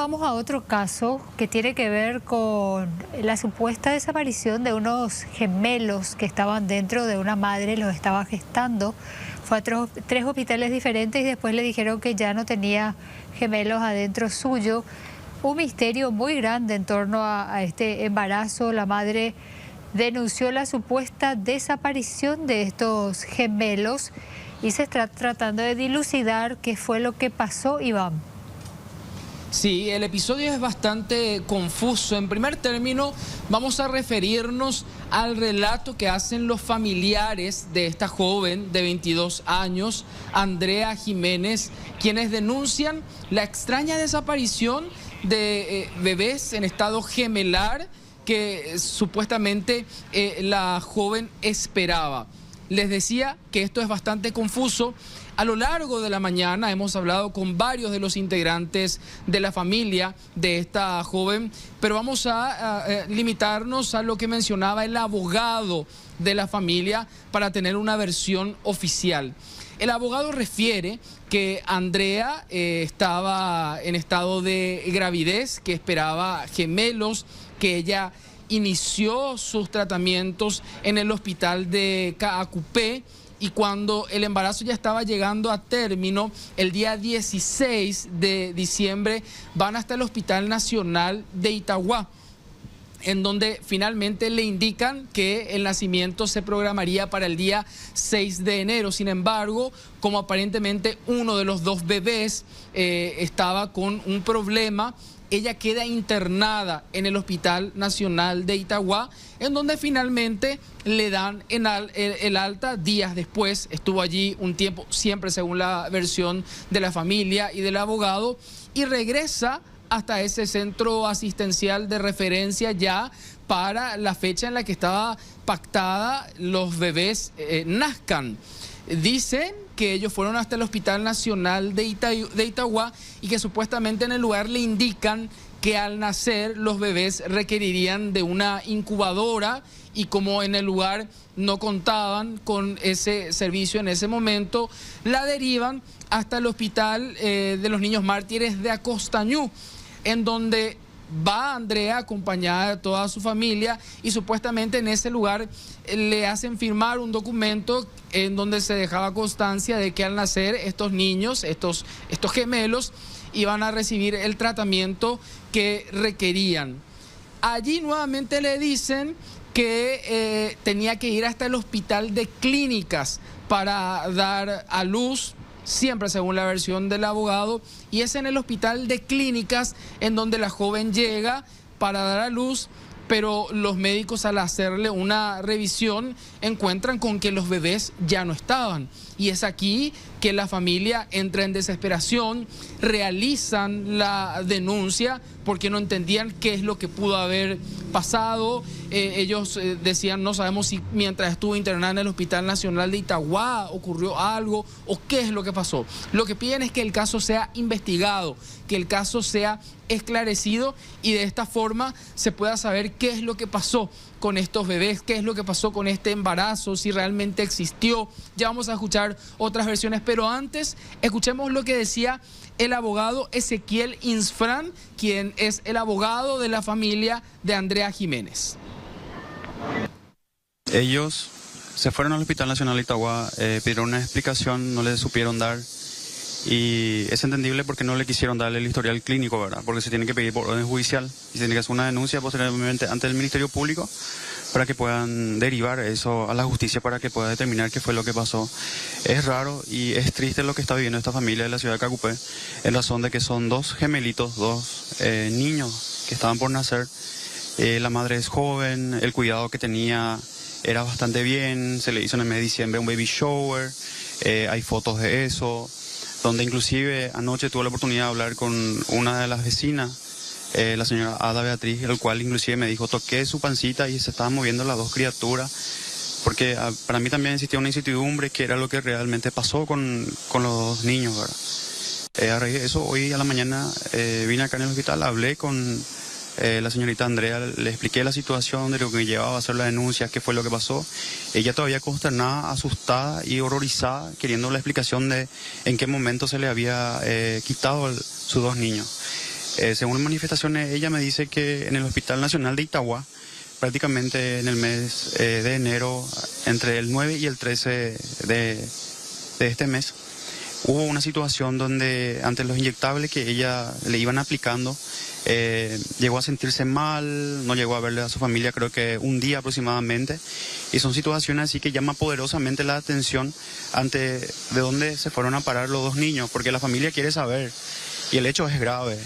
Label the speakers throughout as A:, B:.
A: vamos a otro caso que tiene que ver con la supuesta desaparición de unos gemelos que estaban dentro de una madre, los estaba gestando. Fue a tres hospitales diferentes y después le dijeron que ya no tenía gemelos adentro suyo. Un misterio muy grande en torno a este embarazo. La madre denunció la supuesta desaparición de estos gemelos y se está tratando de dilucidar qué fue lo que pasó, Iván.
B: Sí, el episodio es bastante confuso. En primer término, vamos a referirnos al relato que hacen los familiares de esta joven de 22 años, Andrea Jiménez, quienes denuncian la extraña desaparición de bebés en estado gemelar que supuestamente la joven esperaba. Les decía que esto es bastante confuso. A lo largo de la mañana hemos hablado con varios de los integrantes de la familia de esta joven, pero vamos a limitarnos a lo que mencionaba el abogado de la familia para tener una versión oficial. El abogado refiere que Andrea estaba en estado de gravidez, que esperaba gemelos, que ella inició sus tratamientos en el hospital de Caacupé y cuando el embarazo ya estaba llegando a término, el día 16 de diciembre van hasta el Hospital Nacional de Itagua, en donde finalmente le indican que el nacimiento se programaría para el día 6 de enero. Sin embargo, como aparentemente uno de los dos bebés estaba con un problema, ella queda internada en el Hospital Nacional de Itagua, en donde finalmente le dan el alta días después. Estuvo allí un tiempo, siempre según la versión de la familia y del abogado, y regresa hasta ese centro asistencial de referencia ya para la fecha en la que estaba pactada los bebés nazcan. Dicen que ellos fueron hasta el Hospital Nacional de Itagua y que supuestamente en el lugar le indican que al nacer los bebés requerirían de una incubadora y como en el lugar no contaban con ese servicio en ese momento, la derivan hasta el Hospital de los Niños Mártires de Acostañú, en donde va Andrea acompañada de toda su familia y supuestamente en ese lugar le hacen firmar un documento en donde se dejaba constancia de que al nacer estos niños, estos gemelos, iban a recibir el tratamiento que requerían. Allí nuevamente le dicen que tenía que ir hasta el Hospital de Clínicas para dar a luz, siempre según la versión del abogado, y es en el Hospital de Clínicas en donde la joven llega para dar a luz, pero los médicos al hacerle una revisión encuentran con que los bebés ya no estaban. Y es aquí que la familia entra en desesperación, realizan la denuncia porque no entendían qué es lo que pudo haber pasado. Ellos decían, no sabemos si mientras estuvo internada en el Hospital Nacional de Itagua ocurrió algo o qué es lo que pasó. Lo que piden es que el caso sea investigado, que el caso sea esclarecido y de esta forma se pueda saber qué es lo que pasó con estos bebés, qué es lo que pasó con este embarazo, si realmente existió. Ya vamos a escuchar otras versiones, pero antes escuchemos lo que decía el abogado Ezequiel Insfrán, quien es el abogado de la familia de Andrea Jiménez.
C: Ellos se fueron al Hospital Nacional de Itagua, pidieron una explicación, no les supieron dar. Y es entendible porque no le quisieron darle el historial clínico, ¿verdad? Porque se tiene que pedir por orden judicial y se tiene que hacer una denuncia posteriormente ante el Ministerio Público para que puedan derivar eso a la justicia para que pueda determinar qué fue lo que pasó. Es raro y es triste lo que está viviendo esta familia de la ciudad de Caacupé en razón de que son dos gemelitos, dos niños que estaban por nacer. La madre es joven, el cuidado que tenía era bastante bien, se le hizo en el mes de diciembre un baby shower, hay fotos de eso, donde inclusive anoche tuve la oportunidad de hablar con una de las vecinas, la señora Ada Beatriz, el cual inclusive me dijo, toqué su pancita y se estaban moviendo las dos criaturas, porque para mí también existía una incertidumbre que era lo que realmente pasó con los dos niños, ¿verdad? A raíz de eso, hoy a la mañana vine acá en el hospital, hablé con la señorita Andrea, le expliqué la situación de lo que llevaba a hacer la denuncia, qué fue lo que pasó. Ella todavía consternada, asustada y horrorizada, queriendo la explicación de en qué momento se le había quitado sus dos niños. Según manifestaciones, ella me dice que en el Hospital Nacional de Itagua, prácticamente en el mes de enero, entre el 9 y el 13 de este mes, hubo una situación donde ante los inyectables que ella le iban aplicando, llegó a sentirse mal, no llegó a verle a su familia creo que un día aproximadamente, y son situaciones así que llaman poderosamente la atención ante de dónde se fueron a parar los dos niños, porque la familia quiere saber, y el hecho es grave.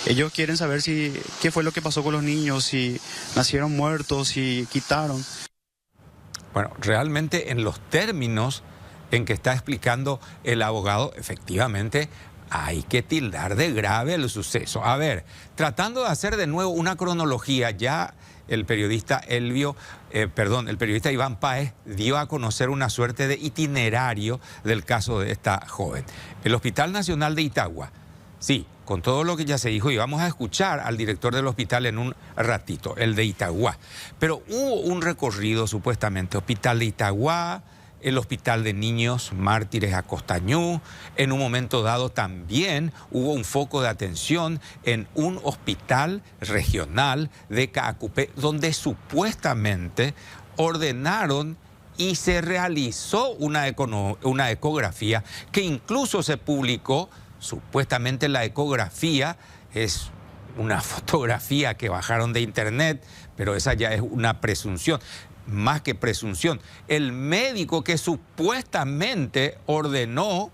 C: Ellos quieren saber qué fue lo que pasó con los niños, si nacieron muertos, si quitaron.
D: Bueno, realmente en los términos en que está explicando el abogado, efectivamente hay que tildar de grave el suceso. A ver, tratando de hacer de nuevo una cronología, ya el periodista el periodista Iván Páez dio a conocer una suerte de itinerario del caso de esta joven. El Hospital Nacional de Itagua, sí, con todo lo que ya se dijo, y vamos a escuchar al director del hospital en un ratito, el de Itagua. Pero hubo un recorrido supuestamente, Hospital de Itagua, el Hospital de Niños Mártires Acostañú. En un momento dado también hubo un foco de atención en un hospital regional de Caacupé, donde supuestamente ordenaron y se realizó una ecografía que incluso se publicó. Supuestamente la ecografía es una fotografía que bajaron de internet, pero esa ya es una presunción. Más que presunción, el médico que supuestamente ordenó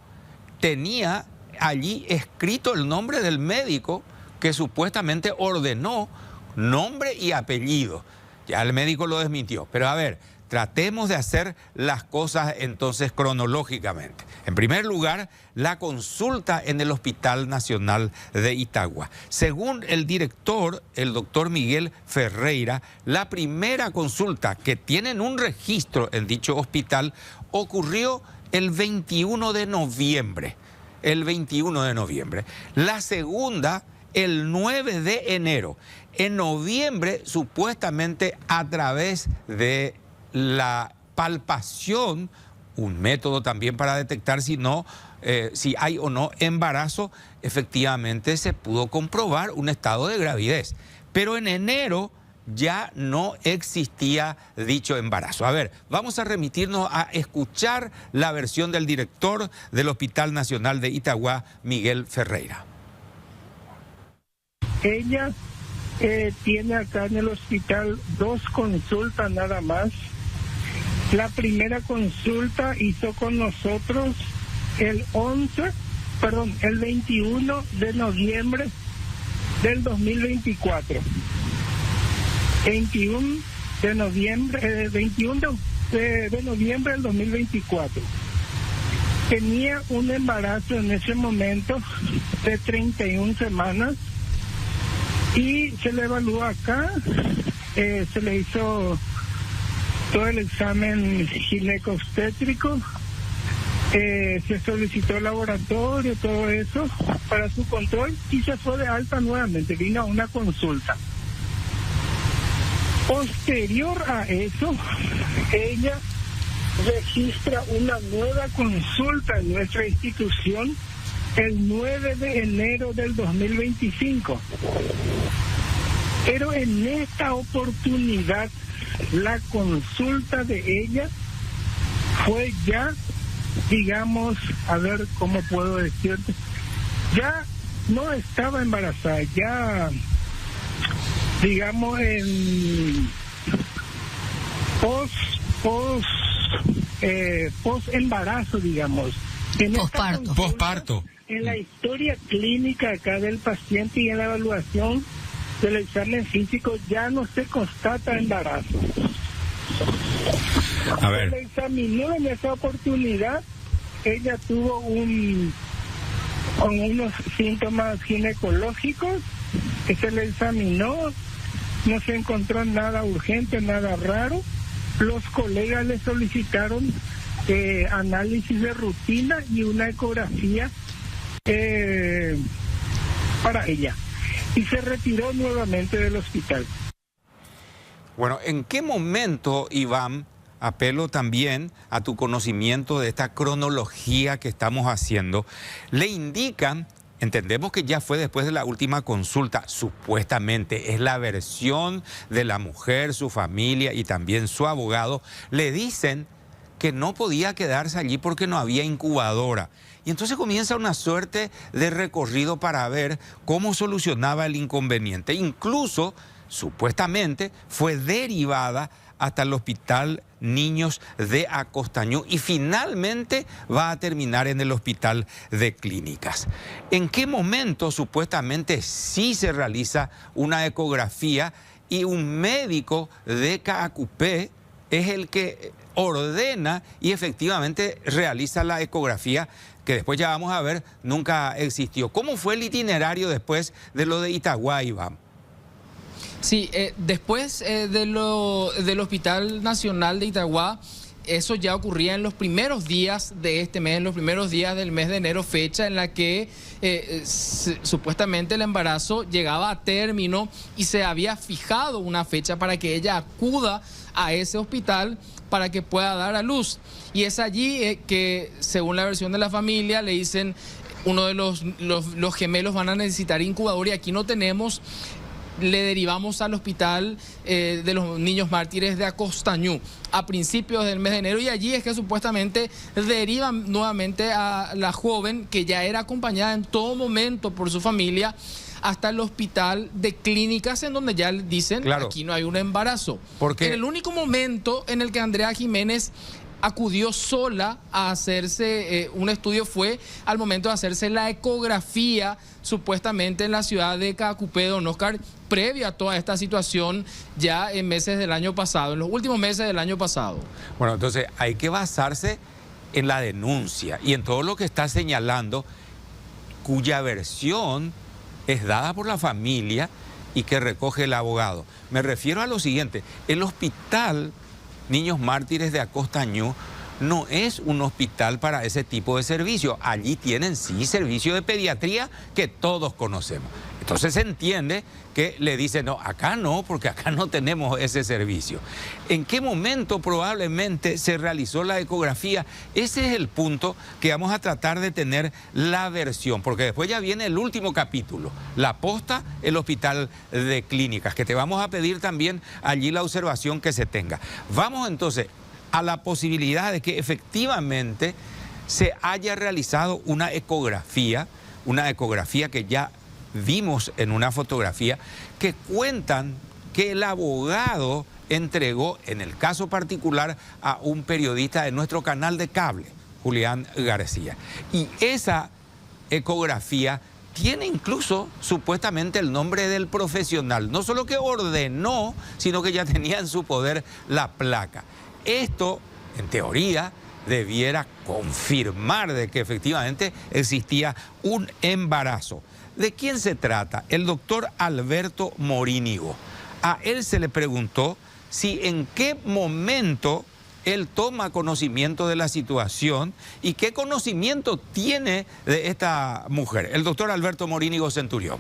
D: tenía allí escrito el nombre del médico que supuestamente ordenó, nombre y apellido. Ya el médico lo desmintió. Pero a ver, tratemos de hacer las cosas entonces cronológicamente. En primer lugar, la consulta en el Hospital Nacional de Itagua. Según el director, el doctor Miguel Ferreira, la primera consulta que tienen un registro en dicho hospital ocurrió el 21 de noviembre. El 21 de noviembre. La segunda, el 9 de enero. En noviembre, supuestamente a través de la palpación, un método también para detectar si hay o no embarazo, efectivamente se pudo comprobar un estado de gravidez. Pero en enero ya no existía dicho embarazo. A ver, vamos a remitirnos a escuchar la versión del director del Hospital Nacional de Itagua, Miguel Ferreira.
E: Ella tiene acá en el hospital 2 consultas nada más. La primera consulta hizo con nosotros el 21 de noviembre del 2024. 21 de noviembre del 2024. Tenía un embarazo en ese momento de 31 semanas y se le evaluó acá, se le hizo todo el examen ginecobstétrico, se solicitó laboratorio, todo eso para su control y se fue de alta nuevamente, vino a una consulta. Posterior a eso, ella registra una nueva consulta en nuestra institución el 9 de enero del 2025. Pero en esta oportunidad, la consulta de ella fue ya, digamos, a ver cómo puedo decirte, ya no estaba embarazada, ya, digamos, en post embarazo, digamos.
D: Posparto.
E: En la historia clínica acá del paciente y en la evaluación del examen físico ya no se constata embarazo.
D: A ver.
E: Se le examinó en esa oportunidad, ella tuvo con unos síntomas ginecológicos que se le examinó, no se encontró nada urgente, nada raro. Los colegas le solicitaron análisis de rutina y una ecografía para ella. Y se retiró nuevamente del hospital.
D: Bueno, ¿en qué momento, Iván, apelo también a tu conocimiento de esta cronología que estamos haciendo, le indican entendemos que ya fue después de la última consulta, supuestamente, es la versión de la mujer, su familia y también su abogado, le dicen que no podía quedarse allí porque no había incubadora. Y entonces comienza una suerte de recorrido para ver cómo solucionaba el inconveniente. Incluso, supuestamente, fue derivada hasta el Hospital Niños de Acostañú y finalmente va a terminar en el Hospital de Clínicas. ¿En qué momento supuestamente sí se realiza una ecografía y un médico de Caacupé es el que ordena y efectivamente realiza la ecografía, que después ya vamos a ver, nunca existió? ¿Cómo fue el itinerario después de lo de Itagüá, Iván?
B: Sí, después del Hospital Nacional de Itagüá, eso ya ocurría en los primeros días de este mes, en los primeros días del mes de enero, fecha en la que supuestamente el embarazo llegaba a término y se había fijado una fecha para que ella acuda a ese hospital para que pueda dar a luz. Y es allí que, según la versión de la familia, le dicen uno de los gemelos van a necesitar incubadora y aquí no tenemos. Le derivamos al Hospital de los Niños Mártires de Acostañú a principios del mes de enero y allí es que supuestamente derivan nuevamente a la joven, que ya era acompañada en todo momento por su familia, hasta el Hospital de Clínicas, en donde ya dicen, claro, aquí no hay un embarazo. Porque en el único momento en el que Andrea Jiménez acudió sola a hacerse un estudio fue al momento de hacerse la ecografía, supuestamente en la ciudad de Caacupé, don Oscar, previo a toda esta situación ya en meses del año pasado, en los últimos meses del año pasado.
D: Bueno, entonces hay que basarse en la denuncia y en todo lo que está señalando, cuya versión es dada por la familia y que recoge el abogado. Me refiero a lo siguiente: el Hospital Niños Mártires de Acostañú no es un hospital para ese tipo de servicio. Allí tienen sí servicio de pediatría que todos conocemos. Entonces se entiende que le dicen, no, acá no, porque acá no tenemos ese servicio. ¿En qué momento probablemente se realizó la ecografía? Ese es el punto que vamos a tratar de tener la versión, porque después ya viene el último capítulo, la posta, el Hospital de Clínicas, que te vamos a pedir también allí la observación que se tenga. Vamos entonces a la posibilidad de que efectivamente se haya realizado una ecografía que ya vimos en una fotografía, que cuentan que el abogado entregó, en el caso particular, a un periodista de nuestro canal de cable, Julián García. Y esa ecografía tiene incluso supuestamente el nombre del profesional, no solo que ordenó, sino que ya tenía en su poder la placa. Esto, en teoría, debiera confirmar de que efectivamente existía un embarazo. ¿De quién se trata? El doctor Alberto Morínigo. A él se le preguntó si en qué momento él toma conocimiento de la situación y qué conocimiento tiene de esta mujer. El doctor Alberto Morínigo Centurión.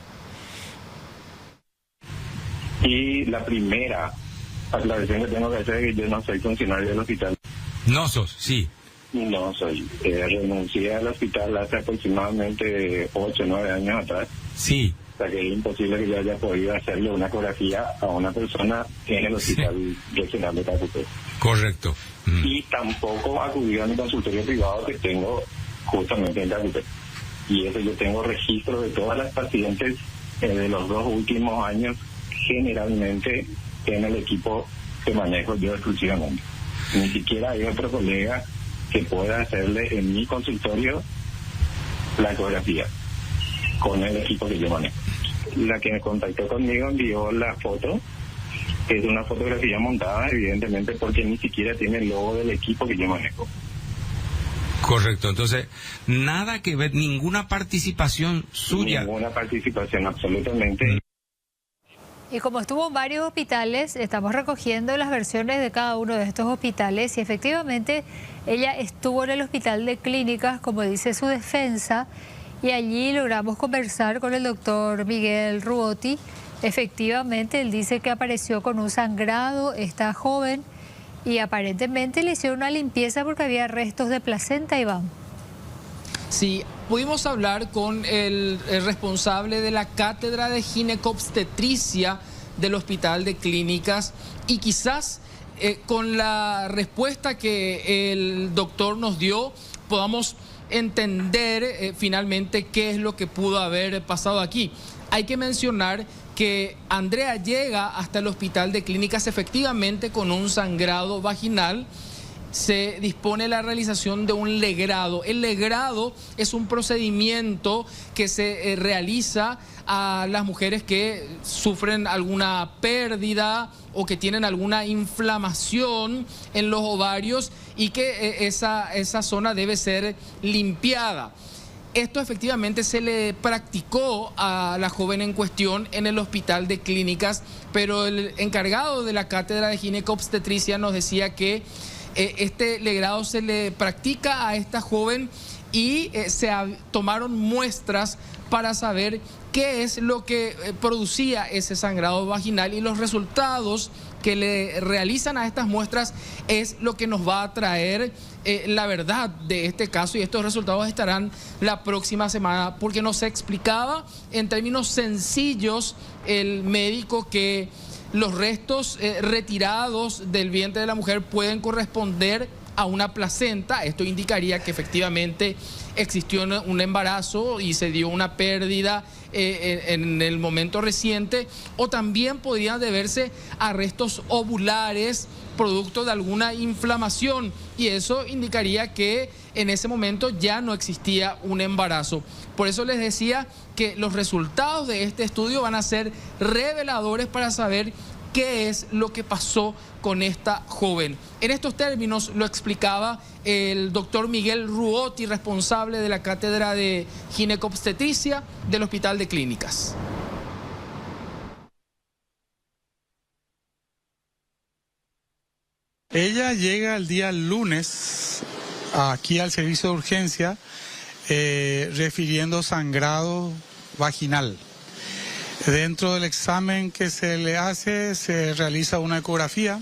E: Y la primera aclaración que tengo que hacer es que yo no soy funcionario del hospital.
D: No sos, sí.
E: No soy. Renuncié al hospital hace aproximadamente 8 o 9 años atrás.
D: Sí.
E: O sea que es imposible que yo haya podido hacerle una ecografía a una persona en el hospital regional de Caacupé.
D: Correcto.
E: Y tampoco acudí a mi consultorio privado que tengo justamente en Caacupé. Y eso yo tengo registro de todas las pacientes de los 2 últimos años, generalmente en el equipo que manejo yo exclusivamente. Ni siquiera hay otro colega que pueda hacerle en mi consultorio la ecografía con el equipo que yo manejo. La que me contactó conmigo envió la foto, que es una fotografía montada, evidentemente, porque ni siquiera tiene el logo del equipo que yo manejo.
D: Correcto, entonces, nada que ver, ninguna participación suya.
E: Ninguna participación, absolutamente.
A: Y como estuvo en varios hospitales, estamos recogiendo las versiones de cada uno de estos hospitales y efectivamente ella estuvo en el Hospital de Clínicas, como dice su defensa, y allí logramos conversar con el doctor Miguel Ruotti. Efectivamente, él dice que apareció con un sangrado esta joven y aparentemente le hicieron una limpieza porque había restos de placenta, Iván.
B: Sí, pudimos hablar con el responsable de la cátedra de ginecobstetricia del Hospital de Clínicas y quizás con la respuesta que el doctor nos dio podamos entender finalmente qué es lo que pudo haber pasado aquí. Hay que mencionar que Andrea llega hasta el Hospital de Clínicas efectivamente con un sangrado vaginal. Se dispone la realización de un legrado. El legrado es un procedimiento que se realiza a las mujeres que sufren alguna pérdida o que tienen alguna inflamación en los ovarios y que esa zona debe ser limpiada. Esto efectivamente se le practicó a la joven en cuestión en el Hospital de Clínicas, pero el encargado de la cátedra de ginecobstetricia nos decía que este legrado se le practica a esta joven y se tomaron muestras para saber qué es lo que producía ese sangrado vaginal, y los resultados que le realizan a estas muestras es lo que nos va a traer la verdad de este caso, y estos resultados estarán la próxima semana, porque nos explicaba en términos sencillos el médico que los restos retirados del vientre de la mujer pueden corresponder a una placenta. Esto indicaría que efectivamente existió un embarazo y se dio una pérdida en el momento reciente, o también podrían deberse a restos ovulares producto de alguna inflamación, y eso indicaría que en ese momento ya no existía un embarazo. Por eso les decía que los resultados de este estudio van a ser reveladores para saber qué es lo que pasó con esta joven. En estos términos lo explicaba el doctor Miguel Ruotti, responsable de la cátedra de ginecobstetricia del Hospital de Clínicas.
F: Ella llega el día lunes aquí al servicio de urgencia refiriendo sangrado vaginal. Dentro del examen que se le hace se realiza una ecografía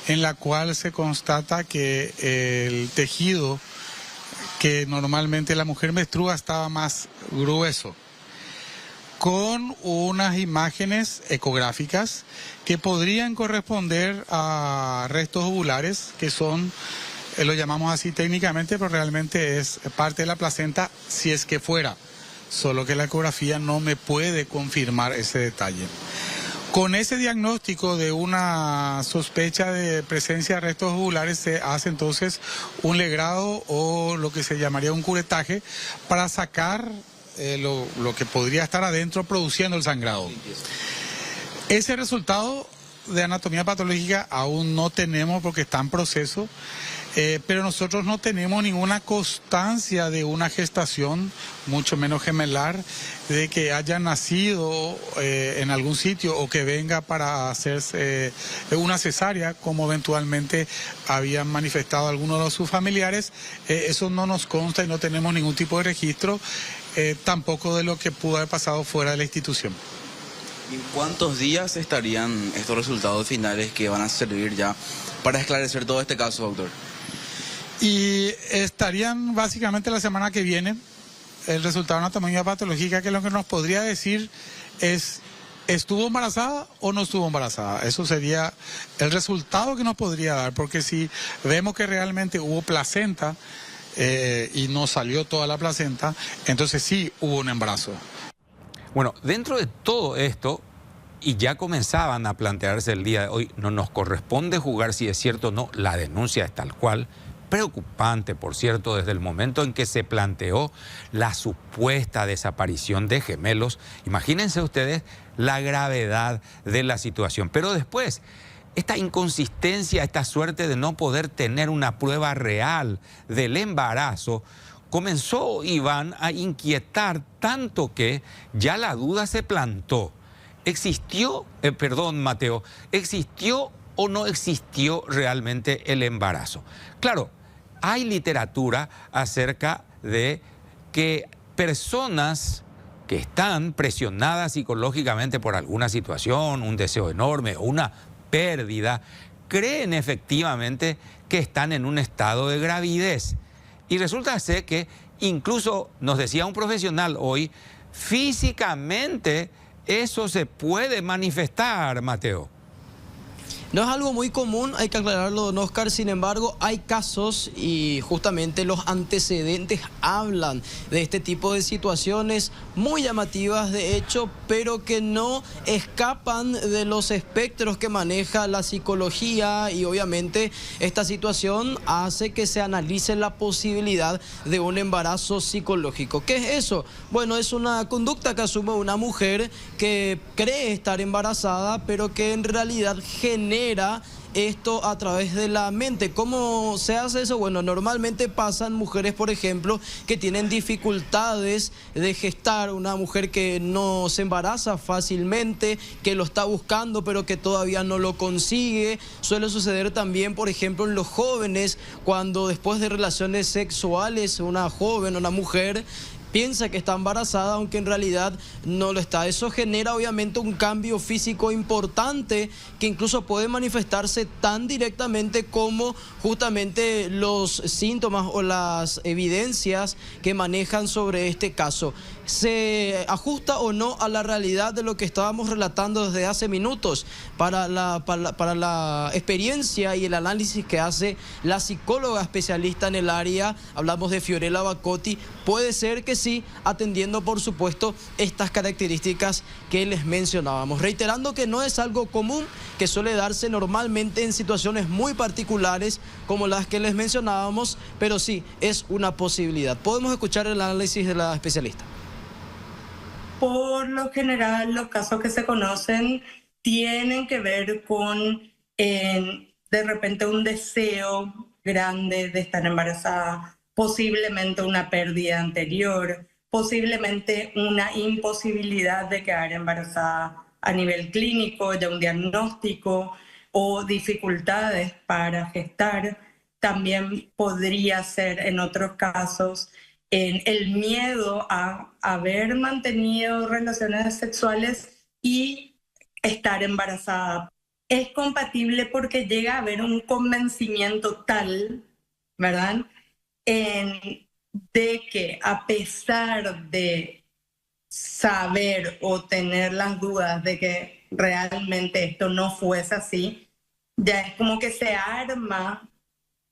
F: en la cual se constata que el tejido que normalmente la mujer menstrua estaba más grueso, con unas imágenes ecográficas que podrían corresponder a restos ovulares, que son, lo llamamos así técnicamente, pero realmente es parte de la placenta si es que fuera, solo que la ecografía no me puede confirmar ese detalle. Con ese diagnóstico de una sospecha de presencia de restos ovulares se hace entonces un legrado o lo que se llamaría un curetaje para sacar lo que podría estar adentro produciendo el sangrado. Ese resultado de anatomía patológica aún no tenemos porque está en proceso, pero nosotros no tenemos ninguna constancia de una gestación, mucho menos gemelar, de que haya nacido en algún sitio o que venga para hacerse una cesárea, como eventualmente habían manifestado algunos de sus familiares. Eso no nos consta y no tenemos ningún tipo de registro, tampoco de lo que pudo haber pasado fuera de la institución.
G: ¿En cuántos días estarían estos resultados finales que van a servir ya para esclarecer todo este caso, doctor?
F: Y estarían básicamente la semana que viene el resultado de anatomía patológica, que lo que nos podría decir es ¿estuvo embarazada o no estuvo embarazada? Eso sería el resultado que nos podría dar, porque si vemos que realmente hubo placenta y no salió toda la placenta, entonces sí hubo un embarazo.
D: Bueno, dentro de todo esto, y ya comenzaban a plantearse el día de hoy, no nos corresponde juzgar si es cierto o no, la denuncia es tal cual. Preocupante, por cierto, desde el momento en que se planteó la supuesta desaparición de gemelos. Imagínense ustedes la gravedad de la situación. Pero después, esta inconsistencia, esta suerte de no poder tener una prueba real del embarazo, comenzó, Iván, a inquietar tanto que ya la duda se plantó. Mateo, ¿existió o no existió realmente el embarazo? Claro, hay literatura acerca de que personas que están presionadas psicológicamente por alguna situación, un deseo enorme o una pérdida, creen efectivamente que están en un estado de gravidez. Y resulta ser que incluso nos decía un profesional hoy, físicamente eso se puede manifestar, Mateo.
H: No es algo muy común, hay que aclararlo, don Oscar. Sin embargo, hay casos y justamente los antecedentes hablan de este tipo de situaciones muy llamativas, de hecho, pero que no escapan de los espectros que maneja la psicología, y obviamente esta situación hace que se analice la posibilidad de un embarazo psicológico. ¿Qué es eso? Bueno, es una conducta que asume una mujer que cree estar embarazada, pero que en realidad genera esto a través de la mente. ¿Cómo se hace eso? Bueno, normalmente pasan mujeres, por ejemplo, que tienen dificultades de gestar, una mujer que no se embaraza fácilmente, que lo está buscando pero que todavía no lo consigue. Suele suceder también, por ejemplo, en los jóvenes, cuando después de relaciones sexuales una joven, una mujer, piensa que está embarazada, aunque en realidad no lo está. Eso genera obviamente un cambio físico importante que incluso puede manifestarse tan directamente como justamente los síntomas o las evidencias que manejan sobre este caso. ¿Se ajusta o no a la realidad de lo que estábamos relatando desde hace minutos? Para la experiencia y el análisis que hace la psicóloga especialista en el área, hablamos de Fiorella Bacotti, puede ser que sí, atendiendo por supuesto estas características que les mencionábamos. Reiterando que no es algo común, que suele darse normalmente en situaciones muy particulares como las que les mencionábamos, pero sí es una posibilidad. Podemos escuchar el análisis de la especialista.
I: Por lo general, los casos que se conocen tienen que ver con, de repente, un deseo grande de estar embarazada, posiblemente una pérdida anterior, posiblemente una imposibilidad de quedar embarazada a nivel clínico, ya un diagnóstico, o dificultades para gestar. También podría ser, en otros casos, el miedo a haber mantenido relaciones sexuales y estar embarazada. Es compatible porque llega a haber un convencimiento tal, ¿verdad?, de que a pesar de saber o tener las dudas de que realmente esto no fuese así, ya es como que se arma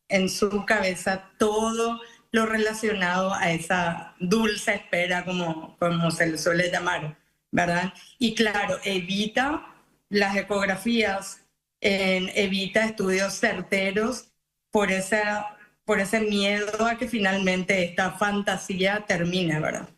I: en su cabeza todo lo relacionado a esa dulce espera, como se le suele llamar, ¿verdad? Y claro, evita las ecografías, evita estudios certeros por ese miedo a que finalmente esta fantasía termine, ¿verdad?